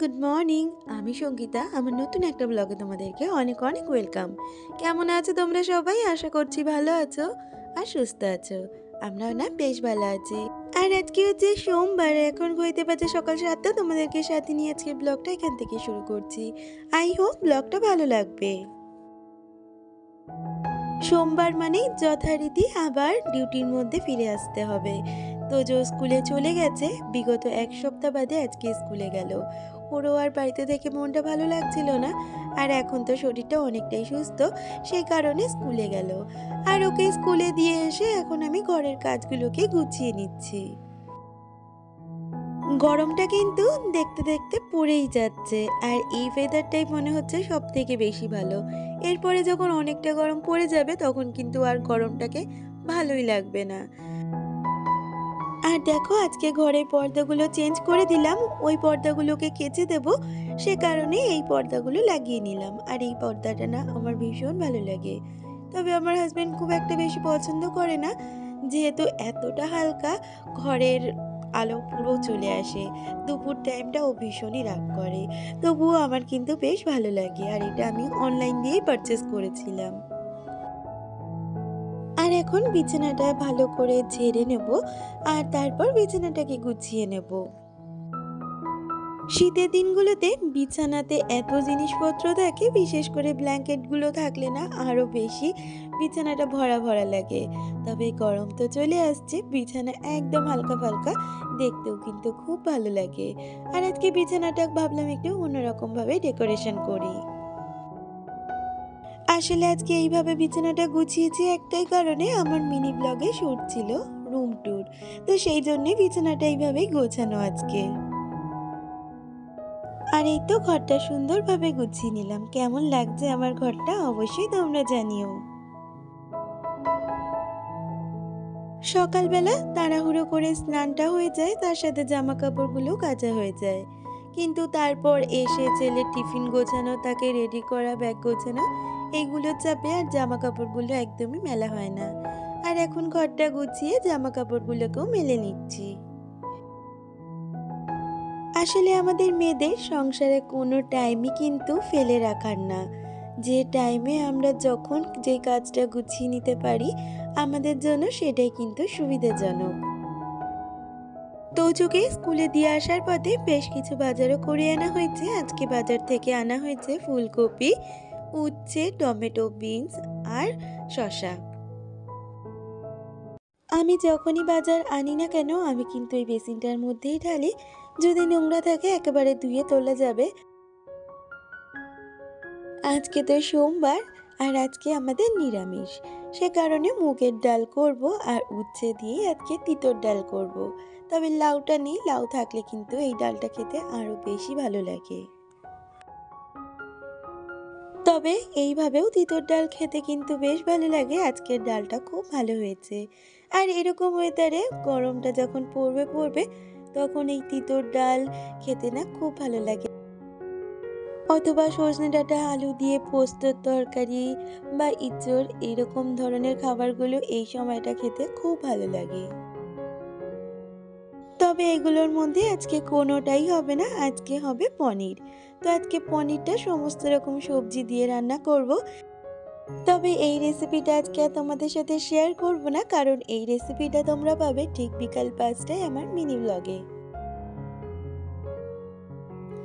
Good morning. আমি সঙ্গীতা। আমার নতুন একটা ব্লগে তোমাদেরকে অনেক অনেক ওয়েলকাম। কেমন আছো তোমরা সবাই? আশা করছি ভালো আছো আর সুস্থ আছো। আমরাও না বেশ ভালো আছি। আর আজকে হচ্ছে সোমবার, এখন ঘড়িতে বাজে সকাল 7টা। তোমাদেরকে সাথে নিয়ে আজকে ব্লগটা এখান থেকে শুরু করছি। আই হোপ ব্লগটা ভালো লাগবে। সোমবার মানেই যথারীতি আবার ডিউটির মধ্যে ফিরে আসতে হবে। তো স্কুলে চলে গেছে, বিগত এক সপ্তাহ বাদে আজকে স্কুলে গেল। ওরও আর বাড়িতে থেকে মনটা ভালো লাগছিল না, আর এখন তো শরীরটা অনেকটাই সুস্থ, সেই কারণে স্কুলে গেল। আর ওকে স্কুলে দিয়ে এসে এখন আমি ঘরের কাজগুলোকে গুছিয়ে নিচ্ছি। গরমটা কিন্তু দেখতে দেখতে পড়েই যাচ্ছে, আর এই ওয়েদারটাই মনে হচ্ছে সব থেকে বেশি ভালো। এরপরে যখন অনেকটা গরম পড়ে যাবে তখন কিন্তু আর গরমটাকে ভালোই লাগবে না। আর দেখো, আজকে ঘরের পর্দাগুলো চেঞ্জ করে দিলাম, ওই পর্দাগুলোকে কেচে দেব, সে কারণে এই পর্দাগুলো লাগিয়ে নিলাম। আর এই পর্দাটা না আমার ভীষণ ভালো লাগে, তবে আমার হাজবেন্ড খুব একটা বেশি পছন্দ করে না, যেহেতু এতটা হালকা ঘরের আলো পুরো চলে আসে। দুপুর টাইমটা ও ভীষণই রাগ করে, তবুও আমার কিন্তু বেশ ভালো লাগে। আর এটা আমি অনলাইন দিয়েই পারচেস করেছিলাম। আর এখন বিছানাটা ভালো করে ঝেড়ে নেব, আর তারপর বিছানাটাকে গুছিয়ে নেব। শীতের দিনগুলোতে বিছানাতে এত জিনিসপত্র থাকে, বিশেষ করে ব্ল্যাঙ্কেটগুলো থাকলে না আরও বেশি বিছানাটা ভরা ভরা লাগে। তবে গরম তো চলে আসছে, বিছানা একদম হালকা ফালকা, দেখতেও কিন্তু খুব ভালো লাগে। আর আজকে বিছানাটা ভাবলাম একটু অন্যরকমভাবে ডেকোরেশন করি। আসলে আজকে এইভাবে বিছানাটা গুছিয়েছি একটাই কারণে, আমার মিনি ব্লগে শুট ছিল রুম ট্যুর। তো সেই জন্যই বিছানাটা এইভাবেই গোছানো আজকে। আর এই তো ঘরটা সুন্দরভাবে গুছিয়ে নিলাম। কেমন লাগছে আমার ঘরটা অবশ্যই তোমরা জানিও। সকালবেলা তাড়াহুড়ো করে স্নানটা হয়ে যায়, তার সাথে জামা কাপড়গুলো কাচা হয়ে যায়। কিন্তু তারপর এসে ছেলের টিফিন গোছানো, তাকে রেডি করা, ব্যাগ গোছানো, এইগুলোর চাপে আর জামা কাপড়গুলো একদমই মেলা হয় না। আর এখন ঘরটা গুছিয়ে জামা কাপড়গুলোকেও মেলে নিচ্ছি। আসলে আমাদের মেয়েদের সংসারে কোনো টাইমই কিন্তু ফেলে রাখার না। যে টাইমে আমরা যখন যে কাজটা গুছিয়ে নিতে পারি, আমাদের জন্য সেটাই কিন্তু সুবিধাজনক। তৌচুকে স্কুলে দিয়ে আসার পথে বেশ কিছু বাজারও করে আনা হয়েছে। আজকে বাজার থেকে আনা হয়েছে ফুলকপি, উচ্ছে, টমেটো, বিনস আর শসা। আমি যখনই বাজার আনি না কেন, আমি কিন্তু এই বেসিনটার মধ্যেই ঢালি। যদি নোংরা থাকে একেবারে ধুয়ে তোলা যাবে। আজকে তো সোমবার, আর আজকে আমাদের নিরামিষ, সে কারণে মুগের ডাল করব, আর উচ্ছে দিয়ে আজকে তিতর ডাল করব। তবে লাউটা নেই, লাউ থাকলে কিন্তু এই ডালটা খেতে আরো বেশি ভালো লাগে। তবে এইভাবেও তিতর ডাল খেতে কিন্তু বেশ ভালো লাগে। আজকের ডালটা খুব ভালো হয়েছে। আর এরকম ওয়েদারে গরমটা যখন পড়বে পড়বে, তখন এই তিতর ডাল খেতে না খুব ভালো লাগে। অথবা সজনে ডাঁটা আলু দিয়ে পোস্তর তরকারি বা ইঁচড়, এরকম ধরনের খাবারগুলো এই সময়টা খেতে খুব ভালো লাগে। তবে এগুলোর মধ্যে আজকে কোনোটাই হবে না, আজকে হবে পনির। তো আজকে পনিরটা সমস্ত রকম সবজি দিয়ে রান্না করব। তবে এই রেসিপিটা আজকে আর তোমাদের সাথে শেয়ার করব না, কারণ এই রেসিপিটা তোমরা পাবে ঠিক বিকাল 5টায় আমার মিনি ব্লগে।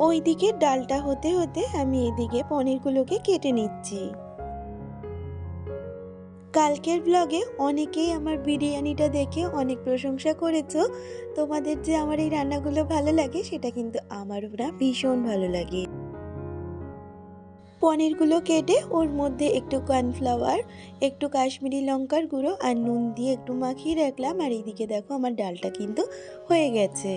ওইদিকে ডালটা হতে হতে আমি এদিকে পনিরগুলোকে কেটে নিচ্ছি। কালকের ব্লগে অনেকেই আমার বিরিয়ানিটা দেখে অনেক প্রশংসা করেছো। তোমাদের যে আমার এই রান্নাগুলো ভালো লাগে সেটা কিন্তু আমারও না ভীষণ ভালো লাগে। পনিরগুলো কেটে ওর মধ্যে একটু কর্নফ্লাওয়ার, একটু কাশ্মীরি লঙ্কার গুঁড়ো আর নুন দিয়ে একটু মাখিয়ে রাখলাম। আর এইদিকে দেখো আমার ডালটা কিন্তু হয়ে গেছে।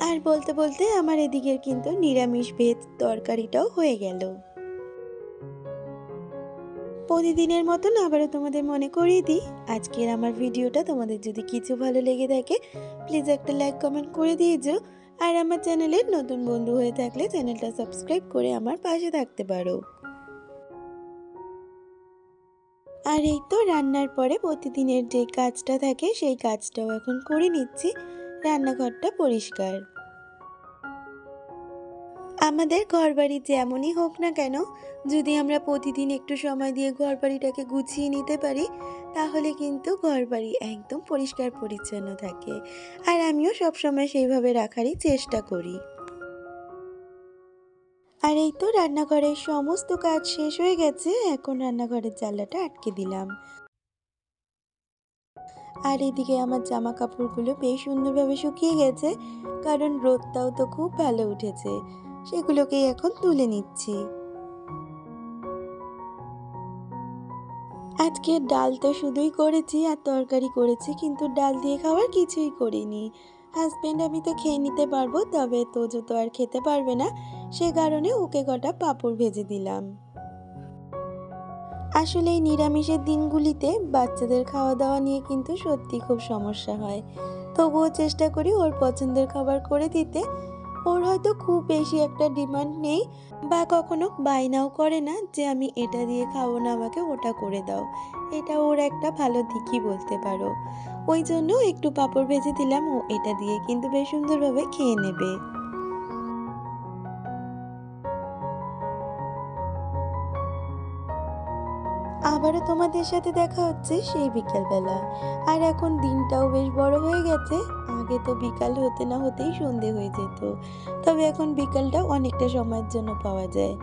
আর বলতে বলতে আমার এদিকের কিন্তু নিরামিষ ভেজ তরকারিটাও হয়ে গেল। প্রতিদিনের মতন আবারও তোমাদের মনে করিয়ে দিই, আজকের আমার ভিডিওটা তোমাদের যদি কিছু ভালো লেগে থাকে প্লিজ একটা লাইক কমেন্ট করে দিয়েছো। আর আমার চ্যানেলের নতুন বন্ধু হয়ে থাকলে চ্যানেলটা সাবস্ক্রাইব করে আমার পাশে থাকতে পারো। আর এই তো রান্নার পরে প্রতিদিনের যে কাজটা থাকে সেই কাজটাও এখন করে নিচ্ছি। রান্নাঘরটা পরিষ্কার। আমাদের ঘরবাড়ি যেমনই হোক না কেন, যদি আমরা প্রতিদিন একটু সময় দিয়ে ঘরবাড়িটাকে গুছিয়ে নিতে পারি, তাহলে কিন্তু ঘরবাড়ি একদম পরিষ্কার পরিচ্ছন্ন থাকে। আর আমিও সবসময় সেইভাবে রাখারই চেষ্টা করি। আর এই তো রান্নাঘরের সমস্ত কাজ শেষ হয়ে গেছে। এখন রান্নাঘরের জানলাটা আটকে দিলাম। আর এদিকে আমার জামা কাপড়গুলো বেশ সুন্দরভাবে শুকিয়ে গেছে, কারণ রোদটাও তো খুব ভালো উঠেছে। সেগুলোকেই এখন তুলে নিচ্ছি। আজকে ডাল তো শুধুই করেছি আর তরকারি করেছি, কিন্তু ডাল দিয়ে খাওয়ার কিছুই করিনি। হাজবেন্ড আমি তো খেয়ে নিতে পারবো, তবে তোজো তো আর খেতে পারবে না, সে কারণে ওকে কটা পাঁপড় ভেজে দিলাম। আসলে এই নিরামিষের দিনগুলিতে বাচ্চাদের খাওয়া দাওয়া নিয়ে কিন্তু সত্যি খুব সমস্যা হয়। তবুও চেষ্টা করি ওর পছন্দের খাবার করে দিতে। ওর হয়তো খুব বেশি একটা ডিমান্ড নেই, বা কখনো বায়নাও করে না যে আমি এটা দিয়ে খাবো না, আমাকে ওটা করে দাও। এটা ওর একটা ভালো দিকই বলতে পারো। ওই জন্য একটু পাঁপড় ভেজে দিলাম, ও এটা দিয়ে কিন্তু বেশ সুন্দরভাবে খেয়ে নেবে। আবারও তোমাদের সাথে দেখা হচ্ছে সেই বিকেলবেলা। আর এখন দিনটাও বেশ বড় হয়ে গেছে। আগে তো বিকাল হতে না হতেই সন্ধে হয়ে যেত। তবে এখন বিকালটা অনেকটা সময়ের জন্য পাওয়া যায়।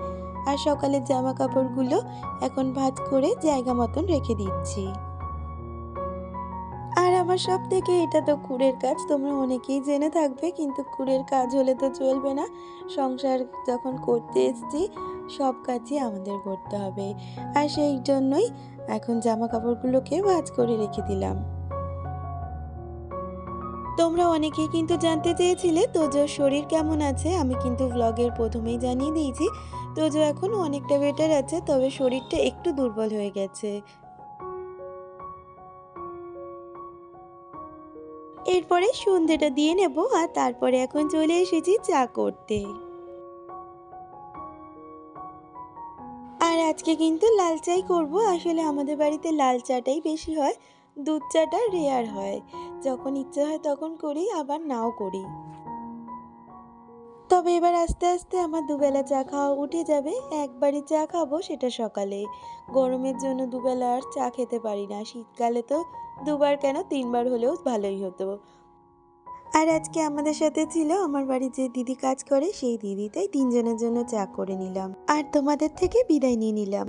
আর সকালের জামা কাপড়গুলো এখন ভাঁজ করে জায়গা মতন রেখে দিচ্ছি। আর আমার সবথেকে এটা তো কুঁড়ের কাজ। তোমরা অনেকেই জেনে থাকবে, কিন্তু কুঁড়ের কাজ হলে তো চলবে না। সংসার যখন করতে এসেছি, সব কাজই আমাদের করতে হবে। আর সেই জন্যই এখন জামাকাপড়গুলোকে ভাঁজ করে রেখে দিলাম। তোমরা অনেকেই কিন্তু জানতে চেয়েছিলে তোজোর শরীর কেমন আছে। আমি কিন্তু ভ্লগের প্রথমেই জানিয়ে দিয়েছি, তোজো এখন অনেকটা বেটার আছে, তবে শরীরটা একটু দুর্বল হয়ে গেছে। এরপরে সন্ধ্যেটা দিয়ে নেব, আর তারপরে এখন চলে এসেছি চা করতে। আর আজকে কিন্তু লাল চাই করব। আসলে আমাদের বাড়িতে লাল চাটাই বেশি হয়, দুধ চাটা রেয়ার হয়। যখন ইচ্ছে হয় তখন করি, আবার নাও করি। তবে এবার আস্তে আস্তে আমার দুবেলা চা খাওয়া উঠে যাবে। একবারই চা খাবো, সেটা সকালে। গরমের জন্য দুবেলা আর চা খেতে পারি না। শীতকালে তো দুবার কেন, তিনবার হলেও ভালোই হতো। আর আজকে আমাদের সাথে ছিল আমার বাড়ি যে দিদি কাজ করে, সেই দিদি, তাই তিনজনের জন্য চা করে নিলাম। আর তোমাদের থেকে বিদায় নিয়ে নিলাম।